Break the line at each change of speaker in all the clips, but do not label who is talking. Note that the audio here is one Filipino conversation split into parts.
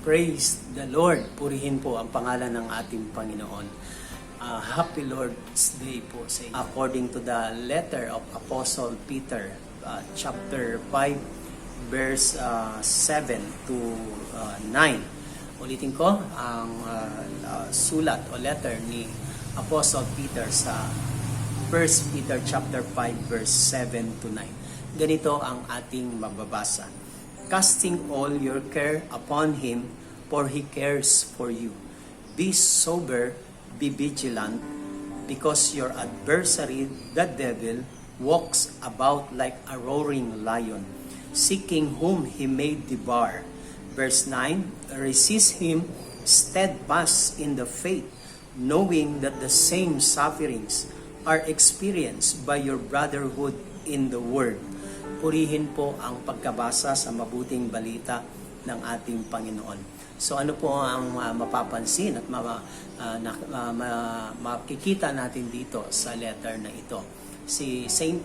Praise the Lord. Purihin po ang pangalan ng ating Panginoon. Happy Lord's Day po sa inyo. According to the letter of Apostle Peter, chapter 5, verse 7 to 9. Ulitin ko ang sulat o letter ni Apostle Peter sa 1 Peter chapter 5, verse 7 to 9. Ganito ang ating mababasa. Casting all your care upon Him, for He cares for you. Be sober, be vigilant, because your adversary, the devil, walks about like a roaring lion, seeking whom he may devour. Verse 9, resist him steadfast in the faith, knowing that the same sufferings are experienced by your brotherhood in the Word. Purihin po ang pagkabasa sa mabuting balita ng ating Panginoon. So ano po ang mapapansin at makikita natin dito sa letter na ito? Si Saint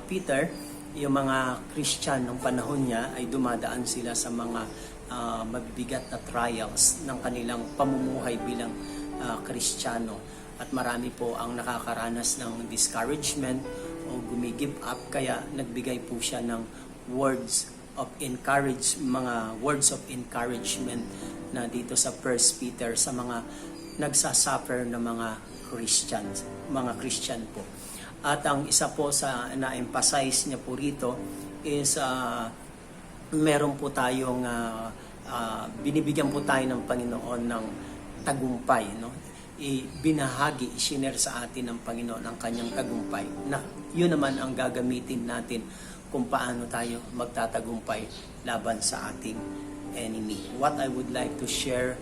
Peter, yung mga Christian ng panahon niya ay dumadaan sila sa mga mabibigat na trials ng kanilang pamumuhay bilang Kristiyano. At marami po ang nakakaranas ng discouragement o gumigive up, kaya nagbigay po siya ng words of encouragement na dito sa 1 Peter sa mga nagsasuffer na mga Christian po. At ang isa po sa na-emphasize niya po rito is meron po tayong binibigyan po tayo ng Panginoon ng tagumpay, no? Isinare sa atin ng Panginoon ang kanyang tagumpay, na yun naman ang gagamitin natin kung paano tayo magtatagumpay laban sa ating enemy. What I would like to share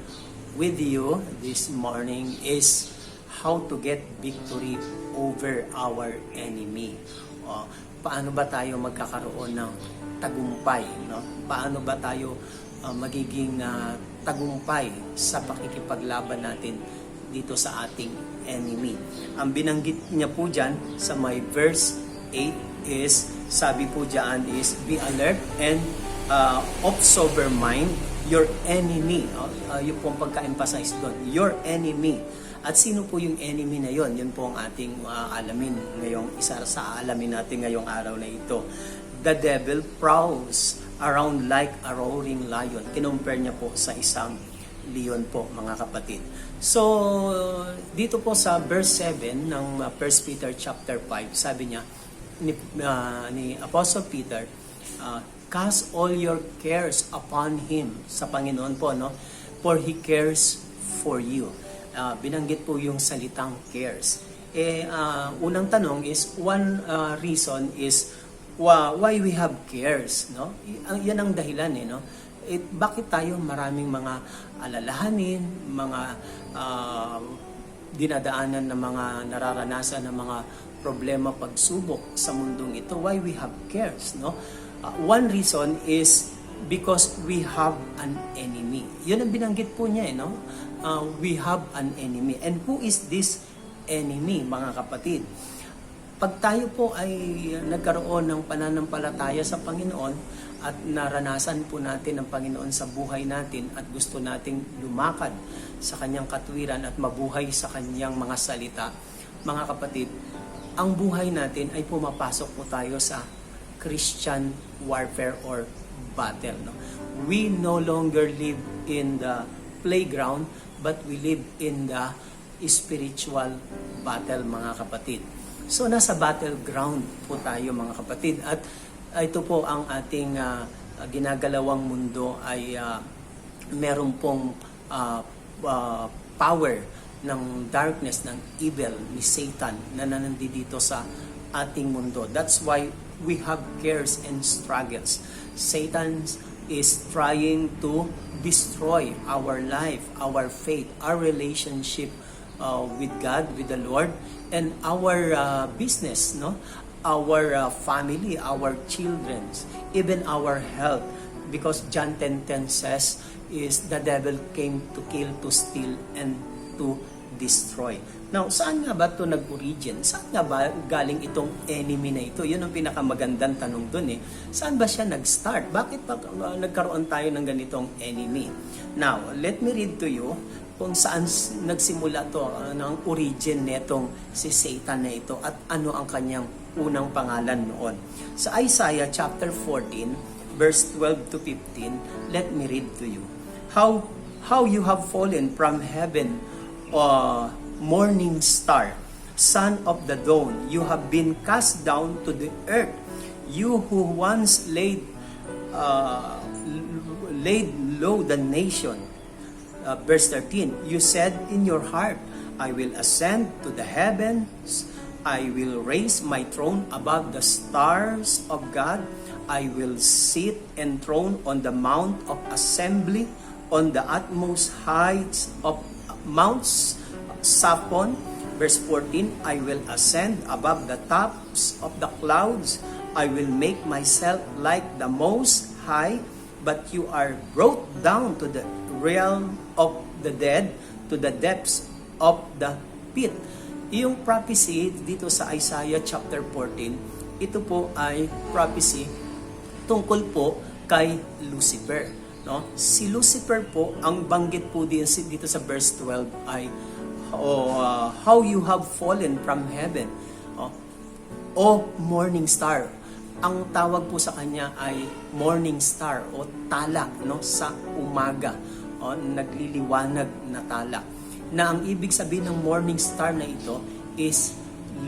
with you this morning is how to get victory over our enemy. Paano ba tayo magkakaroon ng tagumpay, no? Paano ba tayo magiging tagumpay sa pakikipaglaban natin dito sa ating enemy? Ang binanggit niya po dyan sa may verse 8 is, sabi po dyan is, be alert and of sober mind, your enemy. Yung po ang pagka-emphasize doon, your enemy. At sino po yung enemy na yon? Yun po ang ating alamin ngayong isa sa alamin natin ngayong araw na ito. The devil prowls around like a roaring lion. Kinumpare niya po sa isang leon po, mga kapatid. So, dito po sa verse 7 ng 1 Peter chapter 5, sabi niya ni Apostle Peter, cast all your cares upon Him, sa Panginoon po, no? For He cares for you. Binanggit po yung salitang cares. Unang tanong is, one reason is why we have cares, no? Yan ang dahilan, no? Bakit tayo maraming mga alalahanin, mga dinadaanan ng mga nararanasan ng mga problema, pagsubok sa mundong ito? Why we have cares, no? One reason is because we have an enemy. Yun ang binanggit po niya, no? We have an enemy. And who is this enemy, mga kapatid? Pag tayo po ay nagkaroon ng pananampalataya sa Panginoon at naranasan po natin ang Panginoon sa buhay natin at gusto nating lumakad sa kanyang katwiran at mabuhay sa kanyang mga salita, mga kapatid, ang buhay natin ay pumapasok po tayo sa Christian warfare or battle, no? We no longer live in the playground, but we live in the spiritual battle, mga kapatid. So, nasa battleground po tayo, mga kapatid. At ito po ang ating ginagalawang mundo ay meron pong power ng darkness, ng evil, ni Satan na nandito sa ating mundo. That's why we have cares and struggles. Satan is trying to destroy our life, our faith, our relationship with God, with the Lord, and our business, no? Our family, our children, even our health. Because John 10:10 says, is the devil came to kill, to steal, and to destroy. Now, saan nga ba ito nag-origin? Saan nga ba galing itong enemy na ito? Yun ang pinakamagandang tanong dun eh. Saan ba siya nag-start? Bakit ba nagkaroon tayo ng ganitong enemy? Now, let me read to you kung saan nagsimula to, ng origin netong si Satan na ito at ano ang kanyang unang pangalan noon. Sa Isaiah chapter 14, verse 12 to 15, let me read to you. How you have fallen from heaven, morning star, son of the dawn, you have been cast down to the earth. You who once laid low the nation. Verse 13, you said in your heart, I will ascend to the heavens, I will raise my throne above the stars of God, I will sit enthroned on the mount of assembly, on the utmost heights of Mount Saphon. Verse 14, I will ascend above the tops of the clouds, I will make myself like the Most High, but you are brought down to the realm of the dead, to the depths of the pit. Yung prophecy dito sa Isaiah chapter 14, ito po ay prophecy tungkol po kay Lucifer. No? Si Lucifer po, ang banggit po dito sa verse 12 ay how you have fallen from heaven. O morning star. Ang tawag po sa kanya ay morning star o tala, no, sa umaga, o nagliliwanag na tala. Na ang ibig sabihin ng morning star na ito is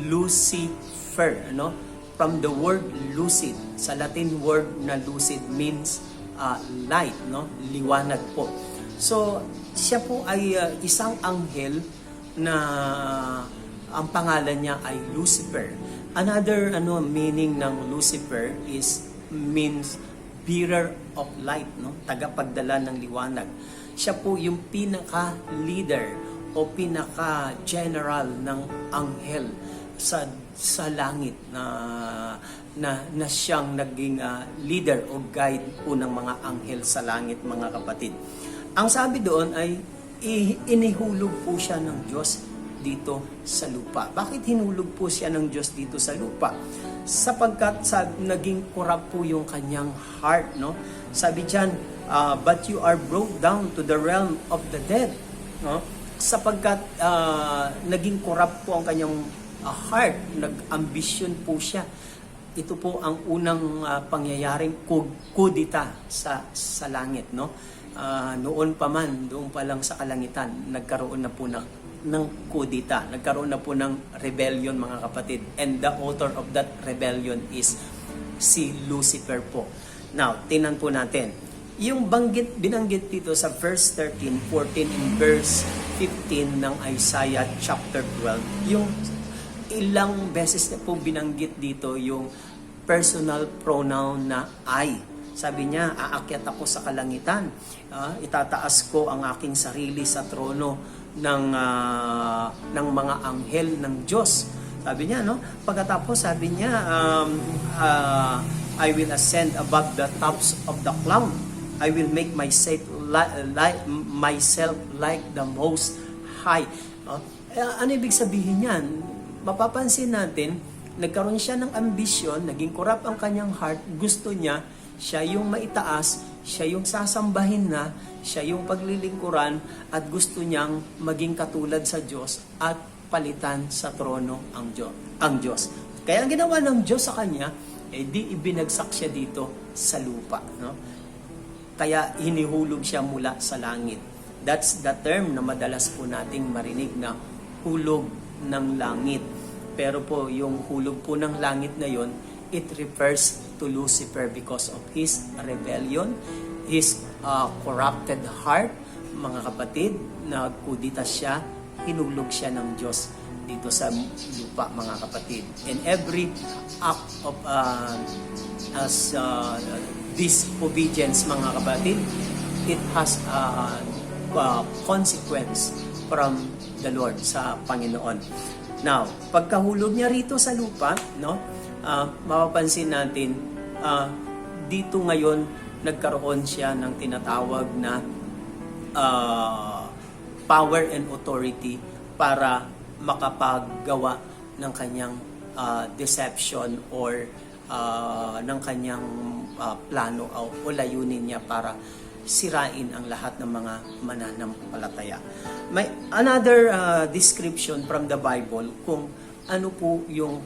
Lucifer, no? From the word lucid, sa Latin word na lucid means light, no? Liwanag po. So siya po ay isang anghel na ang pangalan niya ay Lucifer. Another meaning ng Lucifer means bearer of light, no? Tagapagdala ng liwanag. Siya po yung pinaka-leader o pinaka-general ng anghel sa langit na siyang naging leader o guide po ng mga anghel sa langit, mga kapatid. Ang sabi doon ay inihulog po siya ng Diyos dito sa lupa. Bakit hinulog po siya ng Diyos dito sa lupa? Sapagkat naging corrupt po yung kanyang heart, no? Sabi diyan, but you are brought down to the realm of the dead, no? Sapagkat naging corrupt po ang kanyang heart, nag-ambisyon po siya. Ito po ang unang pangyayaring kudita sa langit, no? Noon pa man, doon pa lang sa kalangitan, nagkaroon na po ng kudita. Nagkaroon na po ng rebellion, mga kapatid. And the author of that rebellion is si Lucifer po. Now, tingnan po natin. Yung binanggit dito sa verse 13, 14, and verse 15 ng Isaiah chapter 12, yung ilang beses na po binanggit dito yung personal pronoun na I. Sabi niya, aakyat ako sa kalangitan. Itataas ko ang aking sarili sa trono ng mga anghel ng Diyos. Sabi niya, no? Pagkatapos sabi niya, I will ascend above the tops of the cloud. I will make myself like the Most High. Ano ibig sabihin niyan? Mapapansin natin, nagkaroon siya ng ambisyon, naging corrupt ang kanyang heart, gusto niya, siya yung maitaas, siya yung sasambahin na, siya yung paglilingkuran, at gusto niyang maging katulad sa Diyos at palitan sa trono ang Diyos. Kaya ang ginawa ng Diyos sa kanya, di ibinagsak siya dito sa lupa. No? Kaya hinihulog siya mula sa langit. That's the term na madalas po nating marinig na hulog ng langit. Pero po, yung hulog po ng langit na yon, it refers to Lucifer because of his rebellion, his corrupted heart. Mga kapatid, nagkudita siya, hinulog siya ng Diyos dito sa lupa, mga kapatid. And every act of disobedience, mga kapatid, it has a consequence from the Lord, sa Panginoon. Now, pagkahulog niya rito sa lupa, no, mapapansin natin, dito ngayon nagkaroon siya ng tinatawag na power and authority para makapaggawa ng kanyang deception or ng kanyang plano o layunin niya para sirain ang lahat ng mga mananampalataya. May another description from the Bible kung ano po yung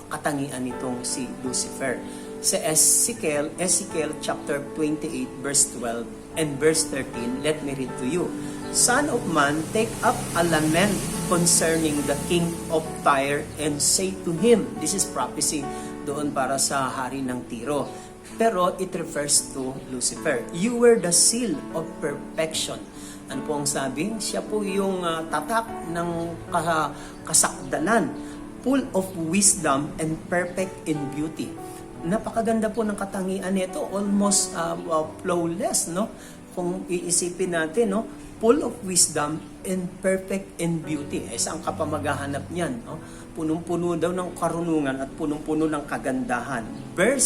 katangian nitong si Lucifer. Sa Ezekiel chapter 28 verse 12 and verse 13, let me read to you. Son of man, take up a lament concerning the king of Tyre and say to him, this is prophecy doon para sa hari ng Tiro. Pero it refers to Lucifer. You were the seal of perfection. Ano po ang sabi? Siya po yung tatak ng kasakdalan, full of wisdom and perfect in beauty. Napakaganda po ng katangian nito, almost flawless, no? Kung iisipin natin, no? Full of wisdom and perfect in beauty. Saan ka pa maghahanap niyan, no? Punong-puno daw ng karunungan at punong-puno ng kagandahan. Verse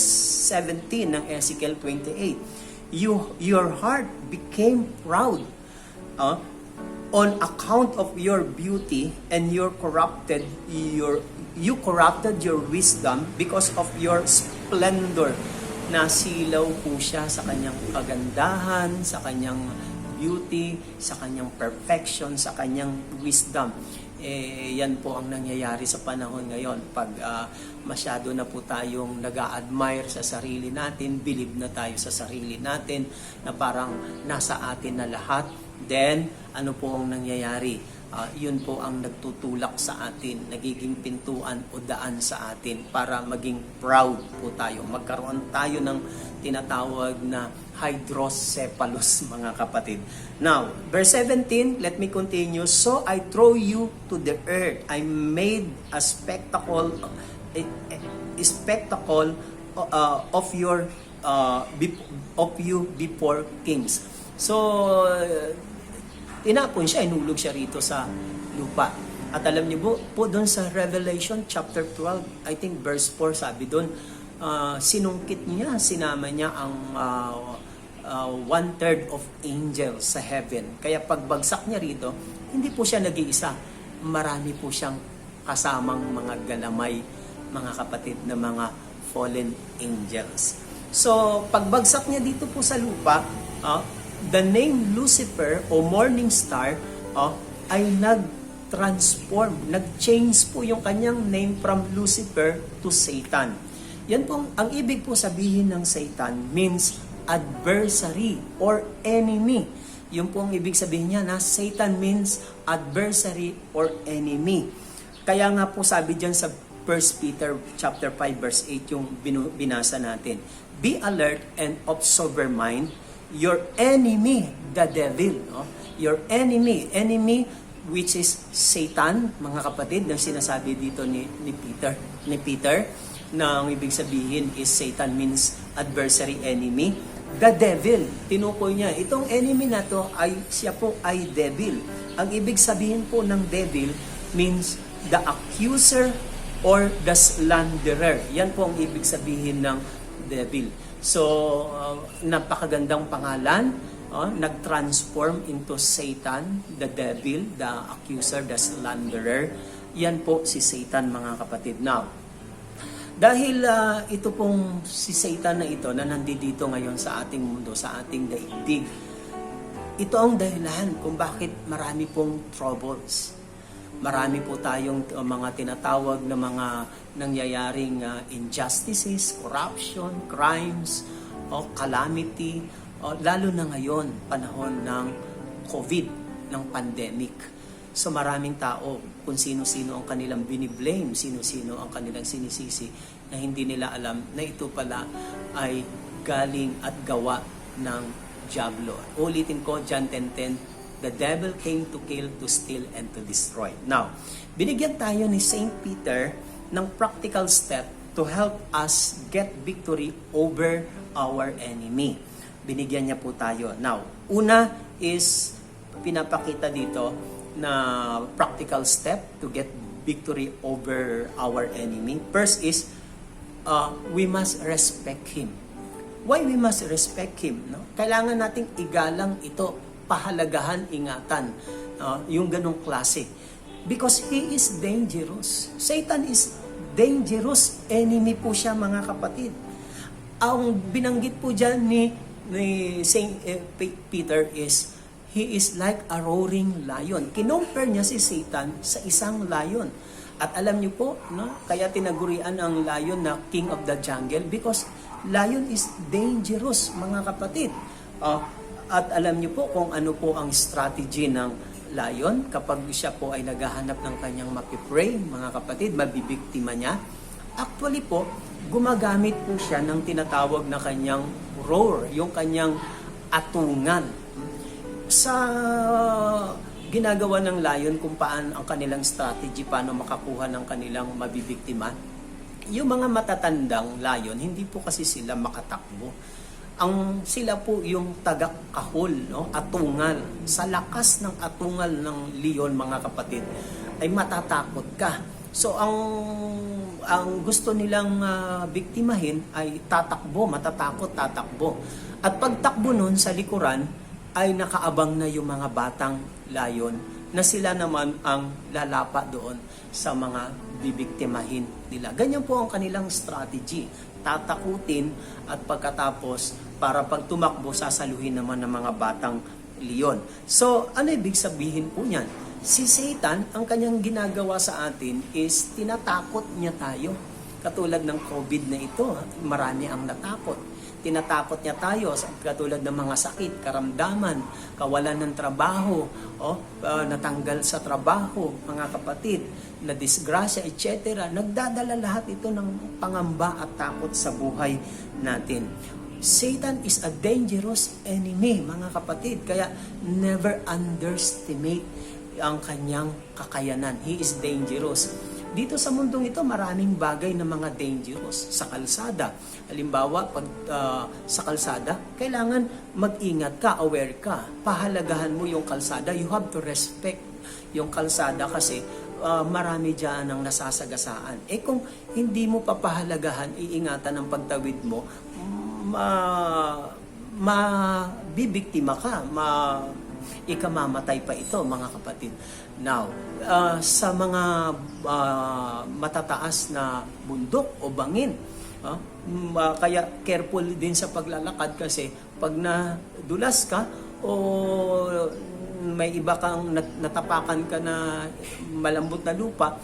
17 ng Ezekiel 28. Your heart became proud on account of your beauty, and you corrupted your wisdom because of your splendor. Nasilaw po siya sa kanyang kagandahan, sa kanyang beauty, sa kanyang perfection, sa kanyang wisdom. Yan po ang nangyayari sa panahon ngayon. Pag masyado na po tayong nag-a-admire sa sarili natin, believe na tayo sa sarili natin, na parang nasa atin na lahat, then ano po ang nangyayari? Yun po ang nagtutulak sa atin, nagiging pintuan o daan sa atin para maging proud po tayo. Magkaroon tayo ng tinatawag na hydrocephalus, mga kapatid. Now, verse 17, let me continue. So I throw you to the earth. I made a spectacle of you before kings. So, tinapon siya, inulog siya rito sa lupa. At alam niyo po doon sa Revelation chapter 12, I think verse 4, sabi doon, sinungkit niya, sinama niya ang 1/3 of angels sa heaven. Kaya pagbagsak niya rito, hindi po siya nag-iisa. Marami po siyang kasamang mga galamay, mga kapatid, na mga fallen angels. So, pagbagsak niya dito po sa lupa, the name Lucifer o morning star ay nag-transform, nag-change po yung kanyang name from Lucifer to Satan. Yan po, ang ibig po sabihin ng Satan means adversary or enemy. Yun po ang ibig sabihin niya na Satan means adversary or enemy. Kaya nga po sabi dyan sa 1 Peter chapter 5 verse 8 yung binasa natin. Be alert and of sober mind. Your enemy, the devil. No? Your enemy which is Satan, mga kapatid, na sinasabi dito ni Peter, na ang ibig sabihin is Satan means adversary, enemy. The devil, tinukoy niya, itong enemy na to siya po ay devil. Ang ibig sabihin po ng devil means the accuser or the slanderer. Yan po ang ibig sabihin ng devil. So, napakagandang pangalan, nag-transform into Satan, the devil, the accuser, the slanderer. Yan po si Satan, mga kapatid. Now, dahil ito pong si Satan na ito na nandito ngayon sa ating mundo, sa ating daigdig, ito ang dahilan kung bakit marami pong troubles. Marami po tayong mga tinatawag na mga nangyayaring injustices, corruption, crimes, calamity, lalo na ngayon, panahon ng COVID, ng pandemic. So maraming tao, kung sino-sino ang kanilang biniblame, sino-sino ang kanilang sinisisi, na hindi nila alam na ito pala ay galing at gawa ng Diablo. Ulitin ko, John 10:10, the devil came to kill, to steal, and to destroy. Now, binigyan tayo ni Saint Peter ng practical step to help us get victory over our enemy. Binigyan niya po tayo. Now, una is pinapakita dito na practical step to get victory over our enemy. First is, we must respect him. Why we must respect him? No? Kailangan nating igalang ito, pahalagahan, ingatan. Yung ganong klase. Because he is dangerous. Satan is dangerous enemy po siya, mga kapatid. Ang binanggit po dyan ni Saint Peter is, he is like a roaring lion. Kinompare niya si Satan sa isang lion. At alam niyo po, no, kaya tinagurian ang lion na king of the jungle because lion is dangerous, mga kapatid. At alam niyo po kung ano po ang strategy ng lion kapag siya po ay naghahanap ng kanyang mapiprey, mga kapatid, mabibiktima niya. Actually po, gumagamit po siya ng tinatawag na kanyang roar, yung kanyang atungan. Sa ginagawa ng lion kung paano ang kanilang strategy, paano makakuha ng kanilang mabibiktima, yung mga matatandang lion, hindi po kasi sila makatakbo. Sila po yung tagakahol, no? Atungal. Sa lakas ng atungal ng leon, mga kapatid, ay matatakot ka. So ang gusto nilang biktimahin ay tatakbo, matatakot, tatakbo. At pagtakbo nun sa likuran ay nakaabang na yung mga batang lion na sila naman ang lalapa doon sa mga bibiktimahin nila. Ganyan po ang kanilang strategy. Tatakutin at pagkatapos para pag tumakbo, sasaluhin naman ng mga batang leon. So, ano ibig sabihin po niyan? Si Satan, ang kanyang ginagawa sa atin is tinatakot niya tayo. Katulad ng COVID na ito, marami ang natakot. Tinatakot niya tayo katulad ng mga sakit, karamdaman, kawalan ng trabaho, natanggal sa trabaho, mga kapatid, na disgrasya, etc. Nagdadala lahat ito ng pangamba at takot sa buhay natin. Satan is a dangerous enemy, mga kapatid. Kaya never underestimate ang kanyang kakayanan. He is dangerous. Dito sa mundong ito, maraming bagay na mga dangerous. Sa kalsada, halimbawa, sa kalsada, kailangan mag-ingat ka, aware ka. Pahalagahan mo yung kalsada. You have to respect yung kalsada kasi marami dyan ang nasasagasaan. Kung hindi mo papahalagahan, iingatan ang pagtawid mo, mabibiktima ka, ikamamatay pa ito, mga kapatid. Now, sa mga matataas na bundok o bangin, kaya careful din sa paglalakad kasi pag nadulas ka o may iba kang natapakan ka na malambot na lupa,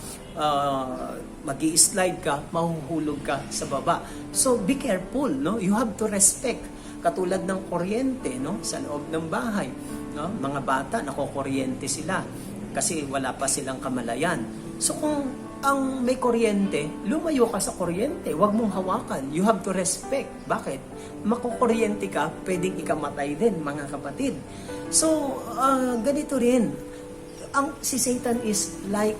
magi-slide ka, mahuhulog ka sa baba. So be careful, no? You have to respect. Katulad ng kuryente, no? Sa loob ng bahay, no? Mga bata, nakokuryente sila kasi wala pa silang kamalayan. So kung ang may kuryente, lumayo ka sa kuryente, huwag mong hawakan. You have to respect. Bakit? Makukuryente ka, pwedeng ikamatay din, mga kapatid. So, ganito rin. Si Satan is like,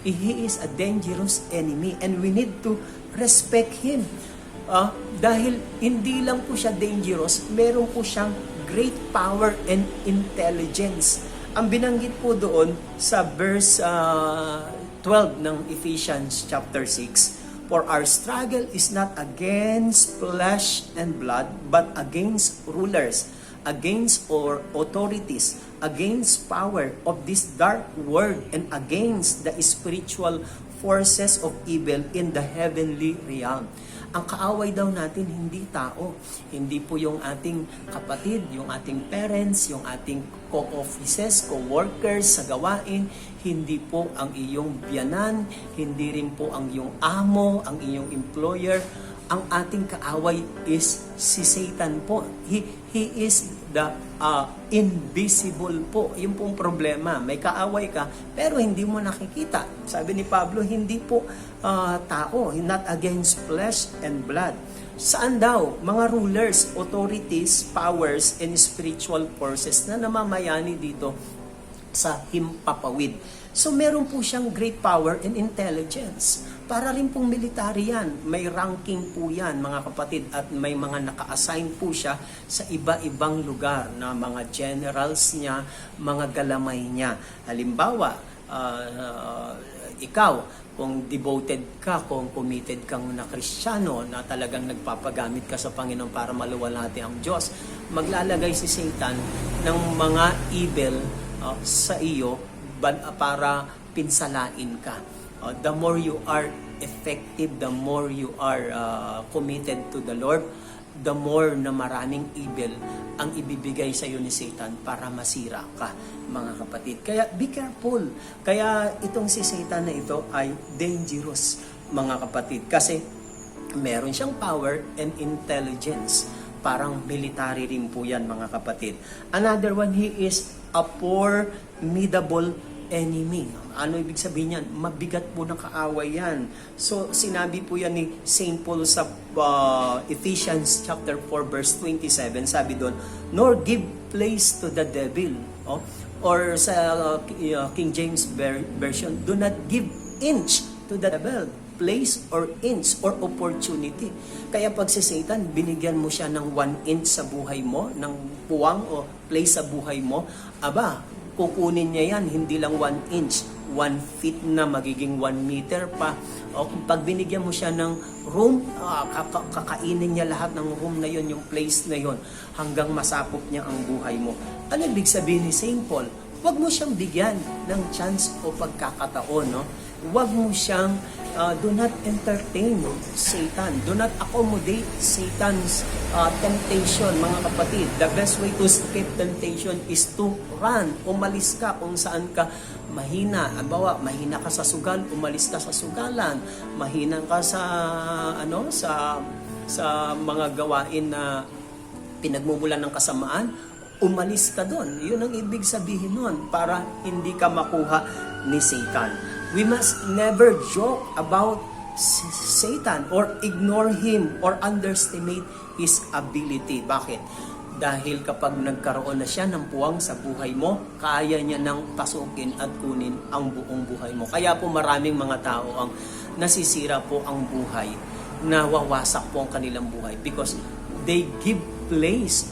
he is a dangerous enemy and we need to respect him. Dahil hindi lang po siya dangerous, meron po siyang great power and intelligence. Ang binanggit po doon sa verse 12 ng Ephesians chapter 6, "For our struggle is not against flesh and blood, but against rulers, against authorities, against power of this dark world, and against the spiritual forces of evil in the heavenly realm." Ang kaaway daw natin hindi tao. Hindi po yung ating kapatid, yung ating parents, yung ating co-offices, co-workers sa gawain. Hindi po ang iyong biyanan, hindi rin po ang iyong amo, ang iyong employer. Ang ating kaaway is si Satan po. He is the invisible po. Yung pong problema. May kaaway ka, pero hindi mo nakikita. Sabi ni Pablo, hindi po tao, not against flesh and blood. Saan daw? Mga rulers, authorities, powers, and spiritual forces na namamayani dito sa himpapawid. So meron po siyang great power and intelligence. Para rin pong military yan. May ranking po yan, mga kapatid, at may mga naka-assign po siya sa iba-ibang lugar na mga generals niya, mga galamay niya. Halimbawa, ikaw, kung devoted ka, kung committed kang na Kristiyano, na talagang nagpapagamit ka sa Panginoon para maluwalhati ang Diyos, maglalagay si Satan ng mga evil sa iyo para pinsalain ka. The more you are effective, the more you are committed to the Lord, the more na maraming evil ang ibibigay sa iyo ni Satan para masira ka, mga kapatid. Kaya be careful. Kaya itong si Satan na ito ay dangerous, mga kapatid. Kasi meron siyang power and intelligence. Parang military rin po yan, mga kapatid. Another one, he is a formidable enemy. Ano ibig sabihin yan? Mabigat po na kaaway yan. So, sinabi po yan ni St. Paul sa Ephesians chapter 4 verse 27. Sabi doon, nor give place to the devil. Or sa King James version, do not give inch to the devil. Place or inch or opportunity. Kaya pag si Satan, binigyan mo siya ng 1 inch sa buhay mo, ng puwang o place sa buhay mo, aba, kukunin niya yan, hindi lang 1 inch, 1 feet na, magiging 1 meter pa. O kung pag binigyan mo siya ng room, kakainin niya lahat ng room na yon, yung place na yon, hanggang masapop niya ang buhay mo. Ano ibig sabihin ni St. Paul? Huwag mo siyang bigyan ng chance o pagkakataon, no? Huwag mo siyang, do not entertain Satan. Do not accommodate Satan's temptation, mga kapatid. The best way to escape temptation is to run. Umalis ka kung saan ka mahina. Halimbawa, mahina ka sa sugal, umalis ka sa sugalan. Mahina ka sa mga gawain na pinagmumulan ng kasamaan, umalis ka doon. Yun ang ibig sabihin nun, para hindi ka makuha ni Satan. We must never joke about Satan or ignore him or underestimate his ability. Bakit? Dahil kapag nagkaroon na siya ng puwang sa buhay mo, kaya niya nang pasukin at kunin ang buong buhay mo. Kaya po maraming mga tao ang nasisira po ang buhay, nawawasak po ang kanilang buhay because they give place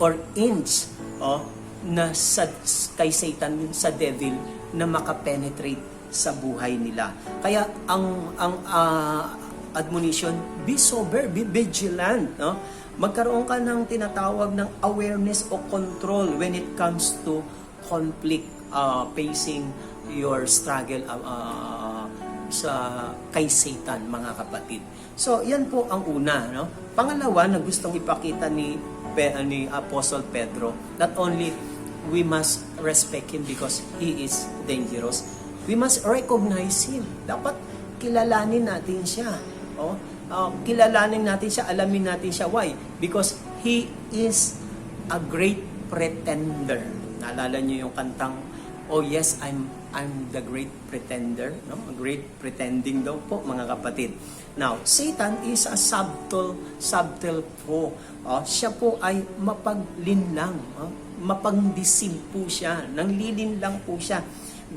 or inch na kay Satan, sa devil, na makapenetrate sa buhay nila. Kaya ang admonition, be sober, be vigilant, no? Magkaroon ka ng tinatawag ng awareness o control when it comes to conflict, facing your struggle kay Satan, mga kapatid. So, yan po ang una, no? Pangalawa na gustong ipakita ni Apostle Pedro, not only we must respect him because he is dangerous, we must recognize him. Dapat kilalanin natin siya. Kilalanin natin siya, alamin natin siya. Why? Because he is a great pretender. Naalala niyo yung kantang, oh yes, I'm the great pretender. No? A great pretending daw po, mga kapatid. Now, Satan is a subtle po. Siya po ay mapaglinlang. Mapang-deceive po siya. Nanglilinlang po siya.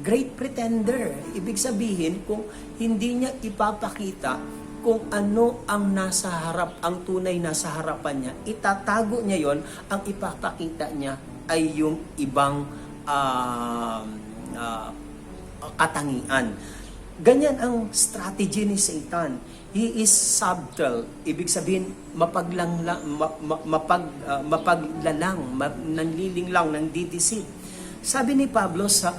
Great pretender. Ibig sabihin, kung hindi niya ipapakita kung ano ang nasa harap, ang tunay nasa harapan niya, itatago niya yon, ang ipapakita niya ay yung ibang katangian. Ganyan ang strategy ni Satan. He is subtle. Ibig sabihin, mapaglalang, nanlilinglang, nandideceive. Sabi ni Pablo sa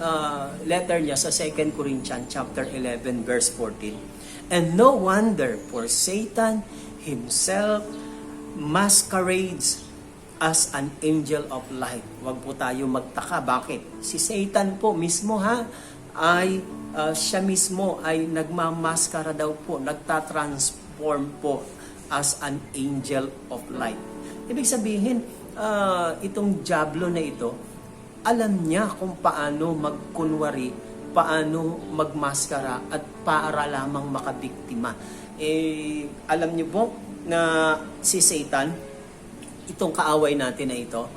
letter niya sa 2 Corinthians chapter 11 verse 14, and no wonder, for Satan himself masquerades as an angel of light. Huwag po tayo magtaka. Bakit? Si Satan po mismo siya mismo ay nagmamaskara daw po, nagtatransform po as an angel of light. Ibig sabihin, itong diablo na ito, alam niya kung paano magkunwari, paano magmaskara, at para lamang makabiktima. Alam niyo po na si Satan, itong kaaway natin na ito,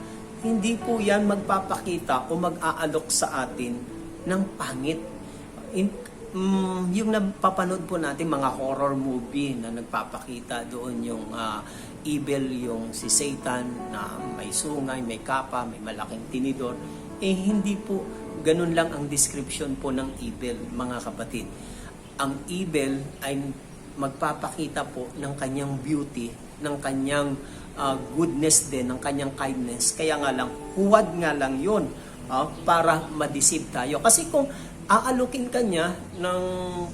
hindi po yan magpapakita o mag-aalok sa atin ng pangit. Yung napapanood po natin mga horror movie na nagpapakita doon yung evil, yung si Satan na may sungay, may kapa, may malaking tinidor, hindi po ganun lang ang description po ng evil, mga kapatid. Ang evil ay magpapakita po ng kanyang beauty, ng kanyang goodness din, ng kanyang kindness. Kaya nga lang, huwad nga lang yun para ma-deceive tayo. Kasi kung aalukin ka niya ng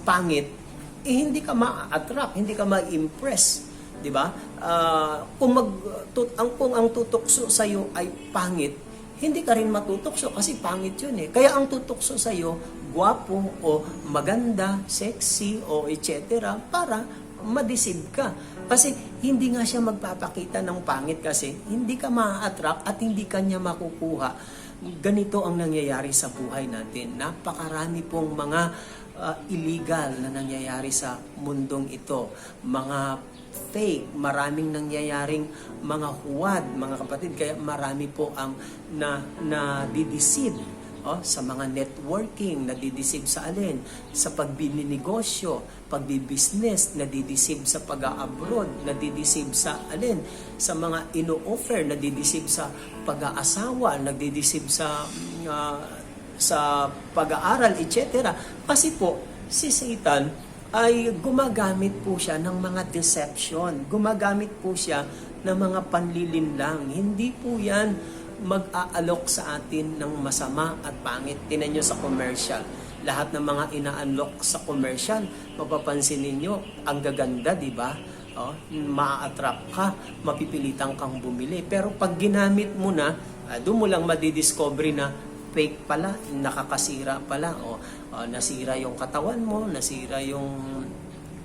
pangit, hindi ka ma-attract, hindi ka ma-impress, 'di ba? Kung ang tutukso sa iyo ay pangit, hindi ka rin matutokso kasi pangit 'yun eh. Kaya ang tutukso sa iyo, gwapo o maganda, sexy o etc. para ma-deceive ka. Kasi hindi nga siya magpapakita ng pangit kasi hindi ka ma-attract at hindi ka niya makukuha. Ganito ang nangyayari sa buhay natin. Napakarami pong mga illegal na nangyayari sa mundong ito. Mga fake, maraming nangyayaring mga huwad, mga kapatid. Kaya marami po ang nadideceive. Sa mga networking, nadideceive sa alin? Sa pagbininegosyo, pagbibusiness, nadideceive sa pag-abroad, nadideceive sa alin? Sa mga ino-offer, nadideceive sa pag-aasawa, nadideceive sa pag-aaral, etc. Kasi po, si Satan ay gumagamit po siya ng mga deception. Gumagamit po siya ng mga panlilinlang. Hindi po yan mag-aalok sa atin ng masama at pangit. Tingnan nyo sa commercial. Lahat ng mga ina-unlock sa commercial, mapapansin ninyo, ang gaganda, di ba? Ma-attract ka, mapipilitan kang bumili. Pero pag ginamit mo na, doon mo lang madidiscovery na fake pala, nakakasira pala. Nasira yung katawan mo, nasira yung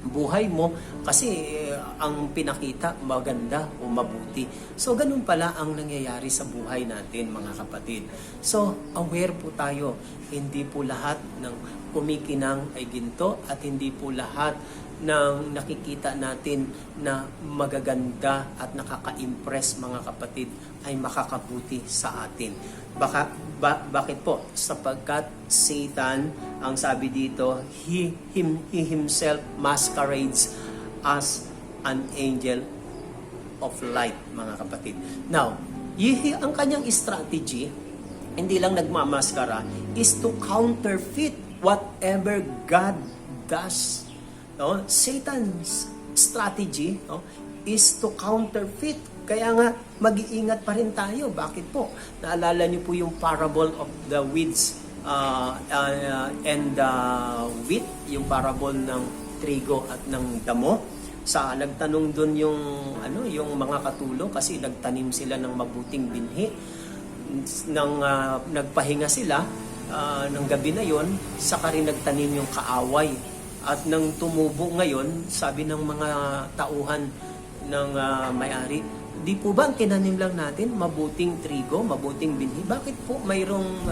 buhay mo kasi ang pinakita maganda o mabuti. So ganun pala ang nangyayari sa buhay natin, mga kapatid. So aware po tayo, hindi po lahat ng kumikinang ay ginto at hindi po lahat ng nakikita natin na magaganda at nakaka-impress, mga kapatid, ay makakabuti sa atin. Bakit po? Sapagkat Satan, ang sabi dito, he himself masquerades as an angel of light, mga kapatid. Now, ang kanyang strategy, hindi lang nagmamaskara, is to counterfeit whatever God does. Satan's strategy is to counterfeit. Kaya nga, mag-iingat pa rin tayo. Bakit po? Naalala niyo po yung parable of the weeds and the wheat, yung parable ng trigo at ng damo. Nagtanong doon yung mga katulo kasi nagtanim sila ng mabuting binhi. Nagpahinga sila ng gabi na yon, saka rin nagtanim yung kaaway. At nang tumubo ngayon, sabi ng mga tauhan ng may-ari, di po ba ang tinanim lang natin mabuting trigo, mabuting binhi? Bakit po mayroong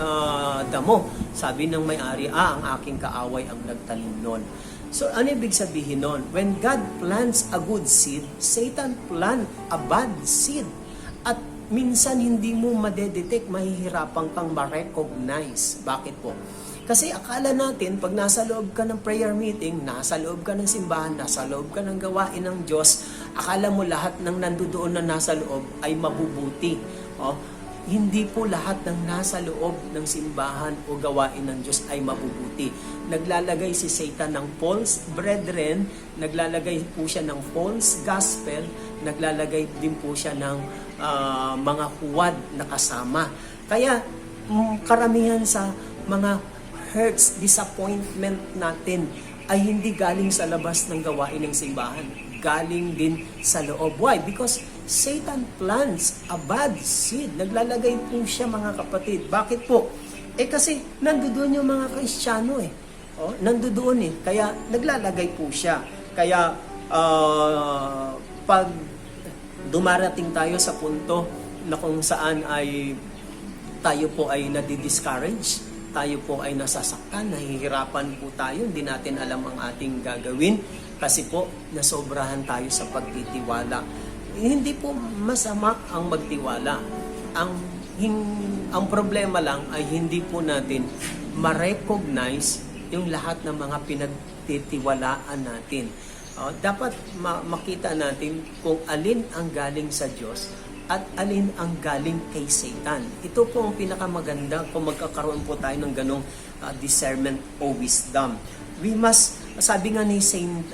damo? Sabi ng may-ari, ang aking kaaway ang nagtanim nun. So ano ibig sabihin nun? When God plants a good seed, Satan plant a bad seed. At minsan hindi mo madedetect, mahihirapan kang ma-recognize. Bakit po? Kasi akala natin, pag nasa loob ka ng prayer meeting, nasa loob ka ng simbahan, nasa loob ka ng gawain ng Diyos, akala mo lahat ng nandoon na nasa loob ay mabubuti. Hindi po lahat ng nasa loob ng simbahan o gawain ng Diyos ay mabubuti. Naglalagay si Satan ng false brethren, naglalagay po siya ng false gospel, naglalagay din po siya ng mga huwad na kasama. Kaya karamihan sa mga hurts, disappointment natin ay hindi galing sa labas ng gawain ng simbahan. Galing din sa loob. Why? Because Satan plants a bad seed. Naglalagay po siya, mga kapatid. Bakit po? Kasi nandoon yung mga Kristiyano nandoon Kaya naglalagay po siya. Kaya pag dumarating tayo sa punto na kung saan ay tayo po ay nadi-discourage, tayo po ay nasasaktan, nahihirapan po tayo, hindi natin alam ang ating gagawin kasi po nasobrahan tayo sa pagtitiwala. Hindi po masama ang magtiwala. Ang problema lang ay hindi po natin ma-recognize yung lahat ng mga pinagtitiwalaan natin. Dapat makita natin kung alin ang galing sa Diyos at alin ang galing kay Satan. Ito po ang pinakamaganda kung magkakaroon po tayo ng ganong discernment o wisdom. We must, sabi nga ni Saint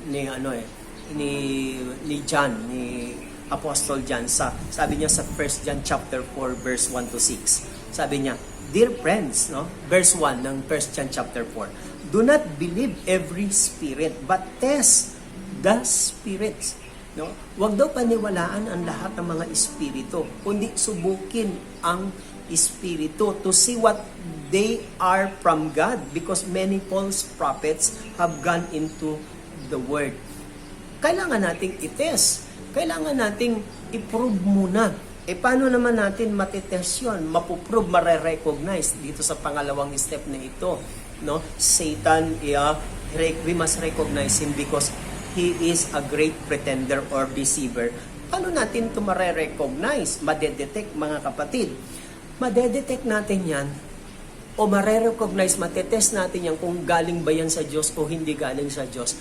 ni John, Apostle John, sabi niya sa 1 John chapter 4 verse 1 to 6. Sabi niya, "Dear friends," no? Verse 1 ng 1 John chapter 4. "Do not believe every spirit, but test the spirits." No? Huwag daw paniwalaan ang lahat ng mga espiritu, kundi subukin ang espiritu to see what they are from God, because many false prophets have gone into the word. Kailangan nating itest. Kailangan nating i-prove muna. Paano naman natin matitest yun? Mapuprove, mare-recognize dito sa pangalawang step na ito. No? Satan, we must recognize him because he is a great pretender or deceiver. Paano natin ito mare-recognize? Madedetect, mga kapatid. Madedetect natin yan o mare-recognize, matetest natin yan kung galing ba yan sa Diyos o hindi galing sa Diyos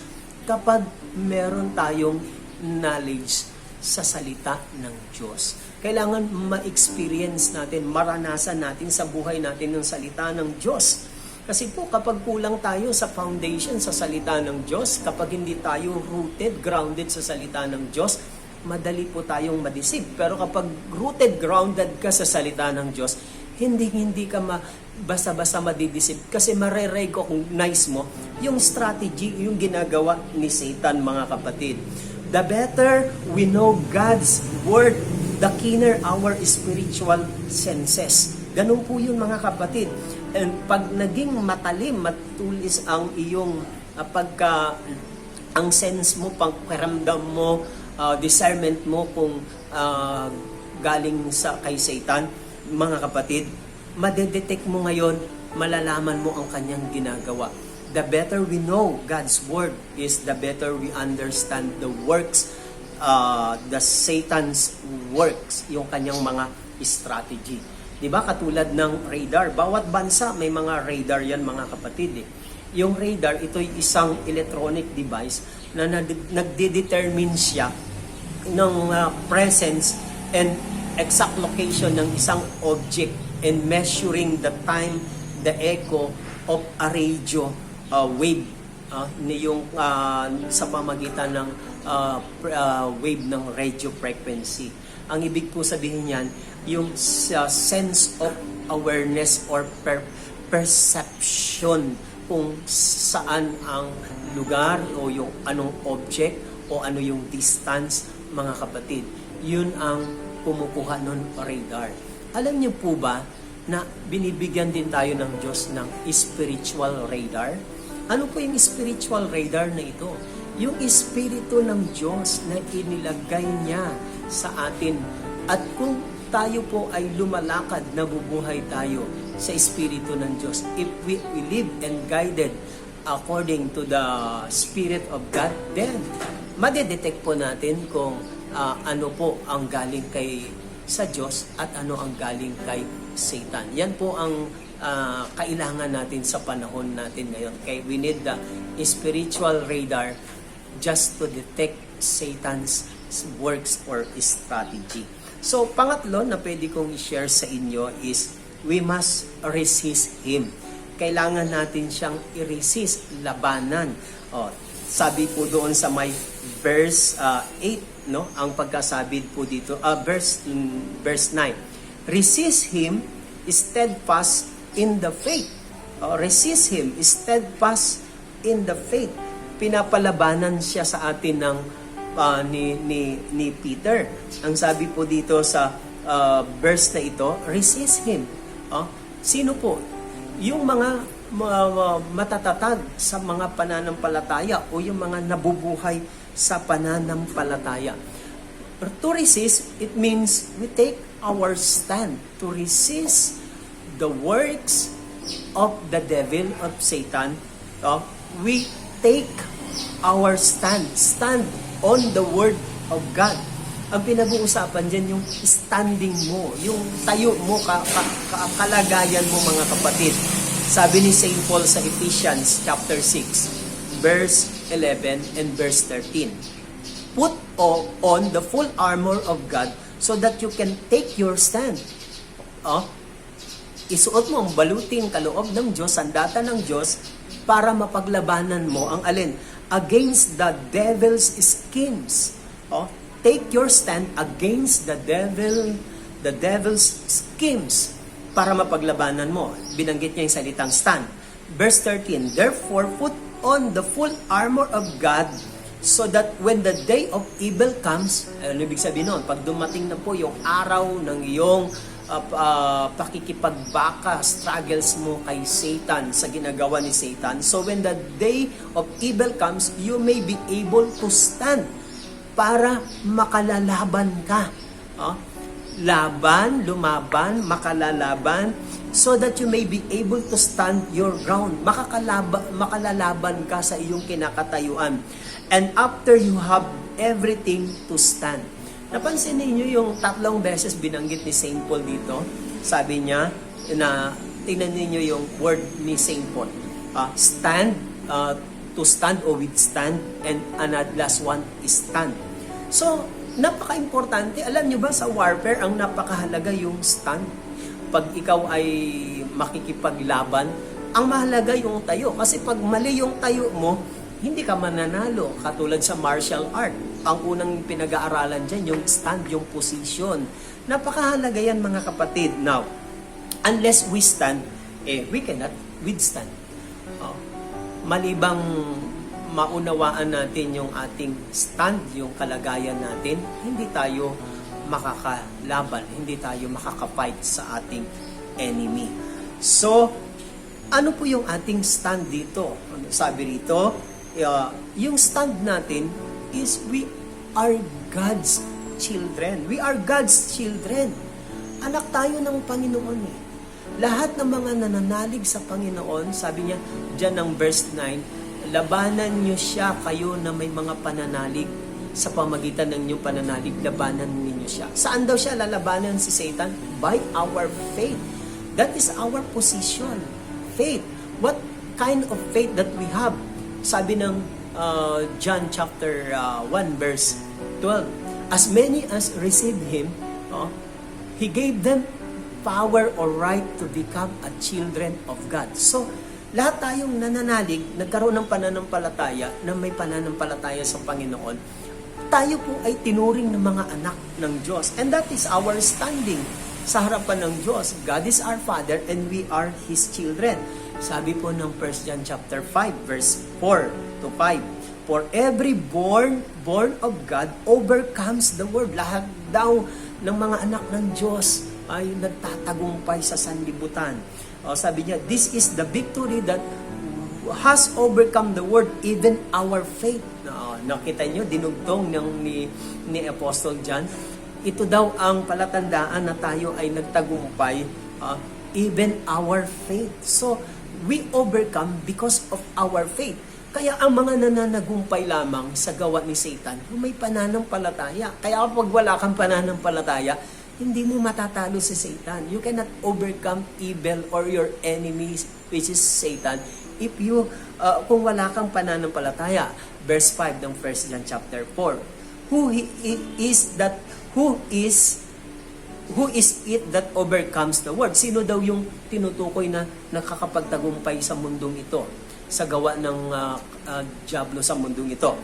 kapag meron tayong knowledge sa salita ng Diyos. Kailangan ma-experience natin, maranasan natin sa buhay natin ng salita ng Diyos. Kasi po kapag kulang tayo sa foundation sa salita ng Diyos, kapag hindi tayo rooted, grounded sa salita ng Diyos, madali po tayong ma-deceive. Pero kapag rooted, grounded ka sa salita ng Diyos, hindi ka basta-basta madideceive kasi mare-recognize mo yung strategy, yung ginagawa ni Satan, mga kapatid. The better we know God's Word, the keener our spiritual senses. Ganun po yun, mga kapatid. And pag naging matalim, matulis ang iyong ang sense mo, pangkiramdam mo, discernment mo kung galing kay Satan, mga kapatid, madedetect mo ngayon, malalaman mo ang kanyang ginagawa. The better we know God's Word is the better we understand the works, the Satan's works, yung kanyang mga strategy. Diba? Katulad ng radar. Bawat bansa may mga radar yan, mga kapatid. Yung radar, ito'y isang electronic device na nagde-determine siya ng presence and exact location ng isang object and measuring the time, the echo of a radio wave yung sa pamagitan ng wave ng radio frequency. Ang ibig po sabihin niyan, yung sense of awareness or perception kung saan ang lugar o yung anong object o ano yung distance, mga kapatid. Yun ang kumukuha nun radar. Alam niyo po ba na binibigyan din tayo ng Diyos ng spiritual radar? Ano po yung spiritual radar na ito? Yung Espiritu ng Diyos na inilagay niya sa atin. At kung tayo po ay lumalakad, nabubuhay tayo sa Espiritu ng Diyos, if we live and guided according to the Spirit of God, then madedetect po natin kung ano po ang galing sa Diyos at ano ang galing kay Satan. Yan po ang kailangan natin sa panahon natin ngayon. Kaya we need the spiritual radar just to detect Satan's works or strategy. So, pangatlo na pwede kong i-share sa inyo is we must resist him. Kailangan natin siyang i-resist, labanan. Sabi po doon sa may verse 8, no? Ang pagkasabi po dito, verse 9. Resist him, steadfast in the faith. Resist him, steadfast in the faith. Pinapalabanan siya sa atin ng ni Peter. Ang sabi po dito sa verse na ito, resist him. Sino po? Yung mga matatatag sa mga pananampalataya o yung mga nabubuhay sa pananampalataya. To resist, it means we take our stand to resist the works of the devil, of Satan. We take our stand on the Word of God. Ang pinag-uusapan dyan, yung standing mo, yung tayo mo, kalagayan mo, mga kapatid. Sabi ni St. Paul sa Ephesians chapter 6, verse 11 and verse 13. Put on the full armor of God so that you can take your stand. Isuot mo ang baluting kaloob ng Diyos, sandata ng Diyos, para mapaglabanan mo ang alin? Against the devil's schemes. take your stand against the devil's schemes para mapaglabanan mo. Binanggit niya yung salitang stand. Verse 13, therefore put on the full armor of God so that when the day of evil comes, ano ibig sabihin nun? Pag dumating na po yung araw ng iyong pakikipagbaka, struggles mo kay Satan, sa ginagawa ni Satan. So when the day of evil comes, you may be able to stand para makalalaban ka. Laban, lumaban, makalalaban, so that you may be able to stand your ground. Makalalaban ka sa iyong kinakatayuan. And after you have everything to stand. Napansin niyo yung 3 beses binanggit ni St. Paul dito? Sabi niya na, tingnan niyo yung word ni St. Paul. Stand, to stand or withstand, and another last one is stand. So, napaka-importante. Alam niyo ba sa warfare, ang napakahalaga yung stand. Pag ikaw ay makikipaglaban, ang mahalaga yung tayo. Kasi pag mali yung tayo mo, hindi ka mananalo. Katulad sa martial art. Ang unang pinag-aaralan dyan, yung stand, yung position. Napakahalaga yan mga kapatid. Now, unless we stand, we cannot withstand. Malibang maunawaan natin yung ating stand, yung kalagayan natin, hindi tayo makakalaban, hindi tayo makakafight sa ating enemy. So, ano po yung ating stand dito? Ano sabi rito? Yung stand natin is we are God's children. We are God's children. Anak tayo ng Panginoon eh. Lahat ng mga nananalig sa Panginoon, sabi niya dyan ng verse 9, labanan niyo siya, kayo na may mga pananalig. Sa pamagitan ng inyong pananalig, labanan ninyo siya. Saan daw siya lalabanan si Satan? By our faith. That is our position. Faith. What kind of faith that we have? Sabi ng John chapter 1 verse 12, as many as received Him, He gave them power or right to become a children of God. So, lahat tayong nananalig, nagkaroon ng pananampalataya, na may pananampalataya sa Panginoon, tayo po ay tinuring ng mga anak ng Diyos. And that is our standing sa harapan ng Diyos. God is our Father and we are His children. Sabi po ng 1 John chapter 5 verse 4 to 5. For every born of God overcomes the world. Lahat daw ng mga anak ng Diyos ay nagtatagumpay sa sanlibutan. Sabi niya, this is the victory that has overcome the world, even our faith. Nakita niyo, dinugtong ni Apostle John. Ito daw ang palatandaan na tayo ay nagtagumpay, even our faith. So, we overcome because of our faith. Kaya ang mga nananagumpay lamang sa gawa ni Satan, may pananampalataya. Kaya kapag wala kang pananampalataya, hindi mo matatalo si Satan. You cannot overcome evil or your enemies, which is Satan, if you, kung wala kang pananampalataya. Verse 5 ng 1 John chapter 4. Who is it that overcomes the world? Sino daw yung tinutukoy na nakakapagtagumpay sa mundong ito? Sa gawa ng diablo sa mundong ito.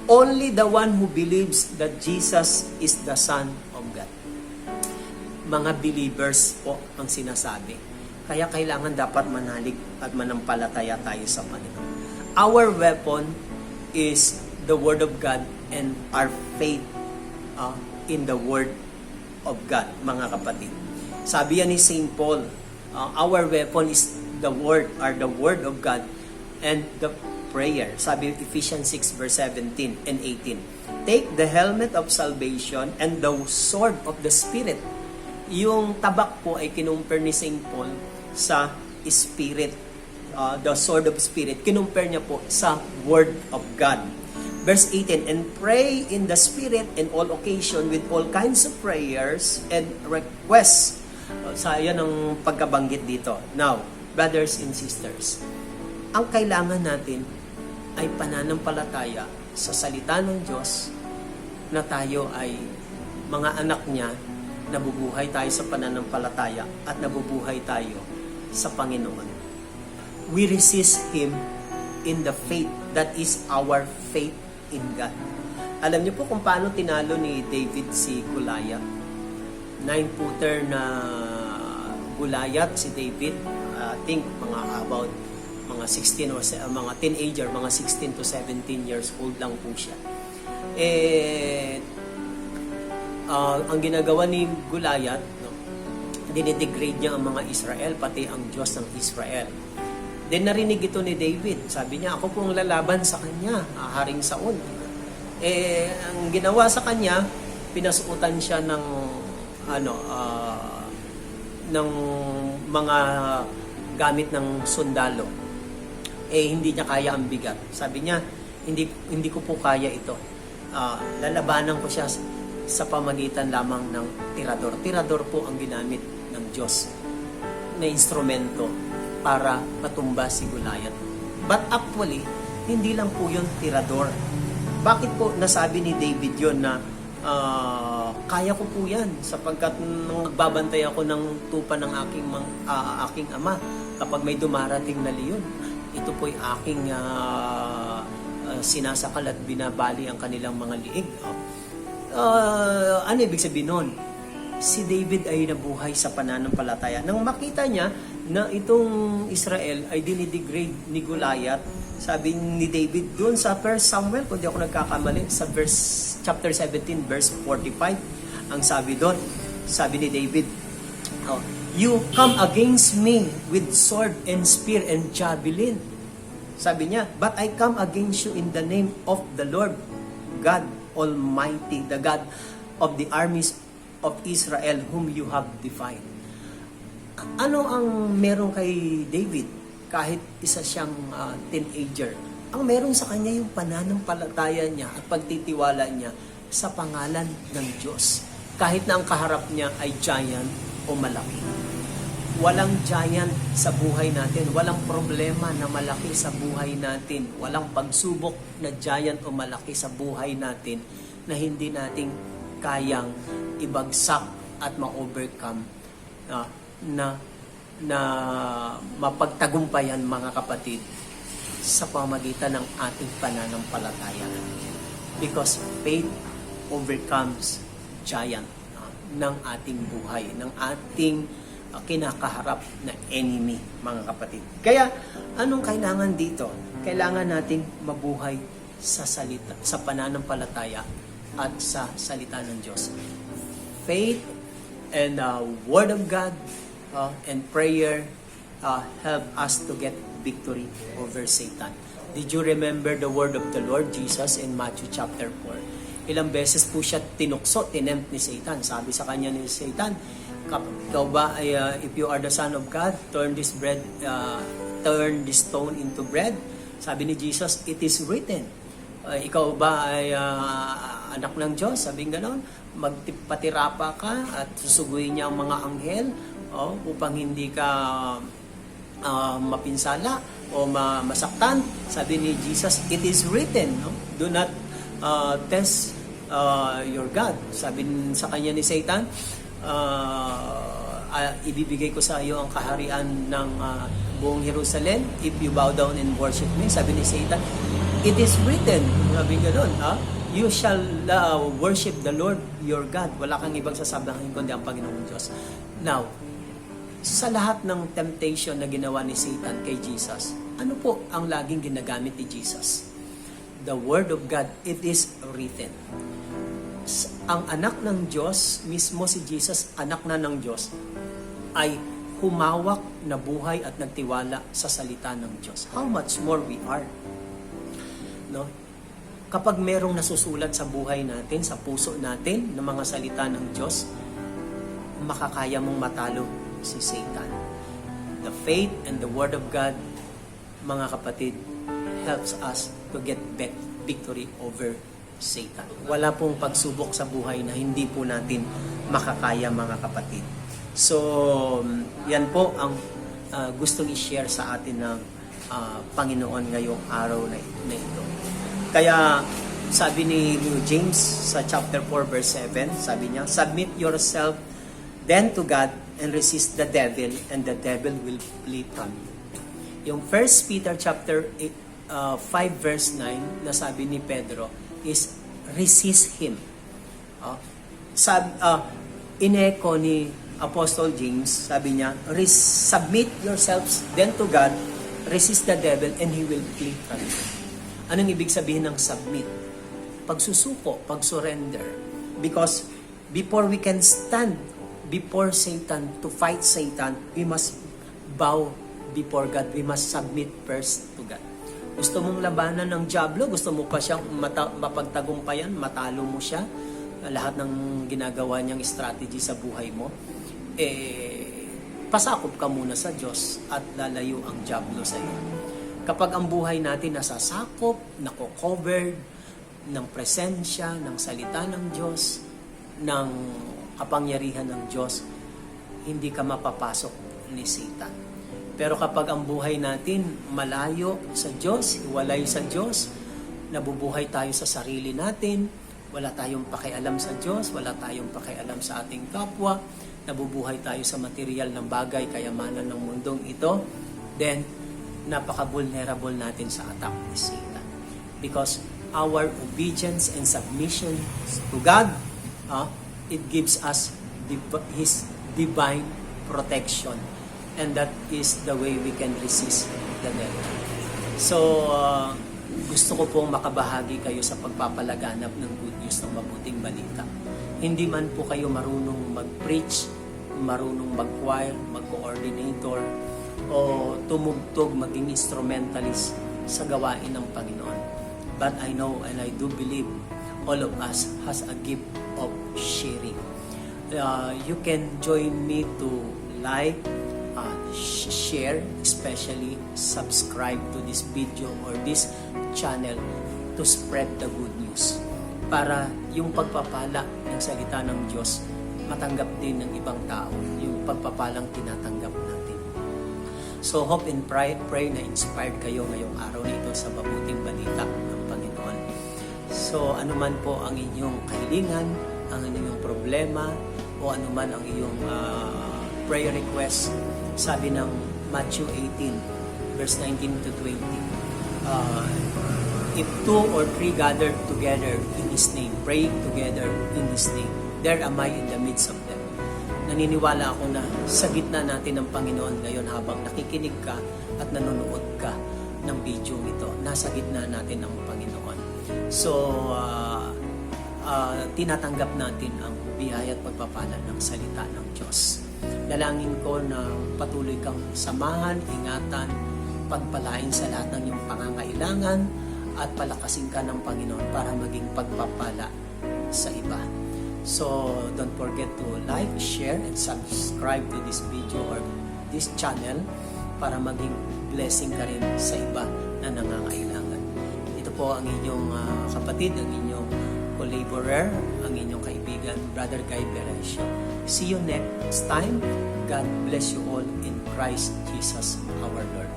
Only the one who believes that Jesus is the Son of God. Mga believers po ang sinasabi. Kaya kailangan dapat manalig at manampalataya tayo sa Panginoon. Our weapon is the Word of God and our faith in the Word of God, mga kapatid. Sabi yan ni St. Paul, our weapon is the Word of God and the prayer. Sabi Ephesians 6 verse 17 and 18. Take the helmet of salvation and the sword of the Spirit. Yung tabak po ay kinumpir ni St. Paul sa Spirit. The sword of Spirit, kinumpir niya po sa Word of God. Verse 18, and pray in the Spirit in all occasion with all kinds of prayers and requests. Yan ang pagkabanggit dito. Now, brothers and sisters, ang kailangan natin ay pananampalataya sa salita ng Diyos na tayo ay mga anak niya, nabubuhay tayo sa pananampalataya at nabubuhay tayo sa Panginoon. We resist Him in the faith that is our faith in God. Alam niyo po kung paano tinalo ni David si Goliath? 9-footer na Goliath si David. I think mga about mga 16 or mga teenager, mga 16 to 17 years old lang po siya. Ang ginagawa ni Goliath, no, dinidegrade niya ang mga Israel, pati ang Diyos ng Israel. Then narinig ito ni David. Sabi niya, ako pong lalaban sa kanya, Haring Saul. Ang ginawa sa kanya, pinasuutan siya ng ng mga gamit ng sundalo. Hindi niya kaya ang bigat. Sabi niya, hindi ko po kaya ito. Lalabanan ko siya sa pamagitan lamang ng tirador. Tirador po ang ginamit ng Diyos na instrumento para matumba si Goliath. But actually, hindi lang po yun tirador. Bakit po nasabi ni David yun na kaya ko po yan sapagkat nung nagbabantay ako ng tupa ng aking ama kapag may dumarating na leon, ito po'y aking sinasakal at binabali ang kanilang mga liig. Ano ibig sabihin nun? Si David ay nabuhay sa pananampalataya. Nang makita niya na itong Israel ay dinidegrade ni Goliath, sabi ni David doon sa 1 Samuel, kung di ako nagkakamali, sa chapter 17, verse 45, ang sabi doon, sabi ni David, you come against me with sword and spear and javelin. Sabi niya, but I come against you in the name of the Lord God Almighty, the God of the armies of Israel whom you have defied. Ano ang meron kay David? Kahit isa siyang teenager, ang meron sa kanya yung pananampalataya niya at pagtitiwala niya sa pangalan ng Diyos. Kahit na ang kaharap niya ay giant o malaki. Walang giant sa buhay natin. Walang problema na malaki sa buhay natin. Walang pagsubok na giant o malaki sa buhay natin na hindi natin kayang ibagsak at ma-overcome na mapagtagumpayan, mga kapatid, sa pamagitan ng ating pananampalataya. Because faith overcomes giant ng ating buhay, ng ating kinakaharap na enemy, mga kapatid. Kaya, anong kailangan dito? Kailangan nating mabuhay sa salita, sa pananampalataya at sa salita ng Diyos. Faith and Word of God and prayer help us to get victory over Satan. Did you remember the word of the Lord Jesus in Matthew chapter 4? Ilang beses po siya tinukso, tinempt ni Satan. Sabi sa kanya ni Satan, ikaw ba ay if you are the Son of God, turn this stone into bread? Sabi ni Jesus, it is written. Ikaw ba ay anak ng Diyos? Sabi gano'n, magpatirapa ka at susuguin niya ang mga anghel upang hindi ka mapinsala o masaktan. Sabi ni Jesus, it is written, no? Do not test your God. Sabi sa kanya ni Satan, ibibigay ko sa iyo ang kaharian ng buong Jerusalem if you bow down and worship me. Sabi ni Satan, it is written. Sabi gano'n, you shall worship the Lord your God. Wala kang ibang sasabihin kundi ang Panginoong Diyos. Now, sa lahat ng temptation na ginawa ni Satan kay Jesus, ano po ang laging ginagamit ni Jesus? The Word of God, it is written. Ang anak ng Diyos, mismo si Jesus, anak na ng Diyos, ay humawak na buhay at nagtiwala sa salita ng Diyos. How much more we are? No? Kapag merong nasusulat sa buhay natin, sa puso natin, ng mga salita ng Diyos, makakaya mong matalo si Satan. The faith and the Word of God, mga kapatid, helps us to get victory over Satan. Wala pong pagsubok sa buhay na hindi po natin makakaya, mga kapatid. So, yan po ang gustong i-share sa atin ng Panginoon ngayong araw na ito. Kaya, sabi ni James sa chapter 4 verse 7, sabi niya, submit yourself then to God and resist the devil, and the devil will flee from you. Yung 1 Peter chapter 5 verse 9 na sabi ni Pedro is resist him. In-echo ni Apostle James, sabi niya, submit yourselves then to God, resist the devil, and he will flee from you. Anong ibig sabihin ng submit? Pagsusuko, pag-surrender. Because before we can stand before Satan to fight Satan, we must bow before God. We must submit first to God. Gusto mong labanan ng diablo, gusto mo pa siyang mapagtagumpayan, matalo mo siya, lahat ng ginagawa niyang strategy sa buhay mo, pasakop ka muna sa Diyos at lalayo ang diablo sa iyo. Kapag ang buhay natin nasasakop, nako-covered ng presensya, ng salita ng Diyos, ng kapangyarihan ng Diyos, hindi ka mapapasok ni Satan. Pero kapag ang buhay natin malayo sa Diyos, hiwalay sa Diyos, nabubuhay tayo sa sarili natin, wala tayong pakialam sa Diyos, wala tayong pakialam sa ating kapwa, nabubuhay tayo sa material ng bagay, kayamanan ng mundong ito, then napaka-vulnerable natin sa attack ni Satan. Because our obedience and submission to God, it gives us His divine protection. And that is the way we can resist the devil. So, gusto ko pong makabahagi kayo sa pagpapalaganap ng good news ng mabuting balita. Hindi man po kayo marunong mag-preach, marunong mag-choir, mag-coordinator, o tumugtog, maging instrumentalist sa gawain ng Panginoon. But I know and I do believe all of us has a gift of sharing. You can join me to like, share, especially subscribe to this video or this channel to spread the good news. Para yung pagpapala ng salita ng Diyos matanggap din ng ibang tao, yung pagpapalang tinatanggap natin. So hope and pray na inspired kayo ngayong araw na ito sa mabuting balita ng Panginoon. So anuman po ang inyong kahilingan, ang inyong problema, o anuman ang iyong prayer request, sabi ng Matthew 18, verse 19 to 20, if 2 or 3 gathered together in His name, pray together in His name, there am I in the midst of them. Naniniwala ako na sa gitna natin ng Panginoon ngayon habang nakikinig ka at nanonood ka ng video ito, nasa gitna natin ng Panginoon. So, tinatanggap natin ang biyaya at pagpapala ng salita ng Diyos. Dalangin ko na patuloy kang samahan, ingatan, pagpalain sa lahat ng iyong pangangailangan at palakasin ka ng Panginoon para maging pagpapala sa iba. So, don't forget to like, share, and subscribe to this video or this channel para maging blessing ka rin sa iba na nangangailangan. Ito po ang inyong kapatid, ang inyong collaborer, ang inyong kaibigan, Brother Guy Beresio. See you next time. God bless you all in Christ Jesus our Lord.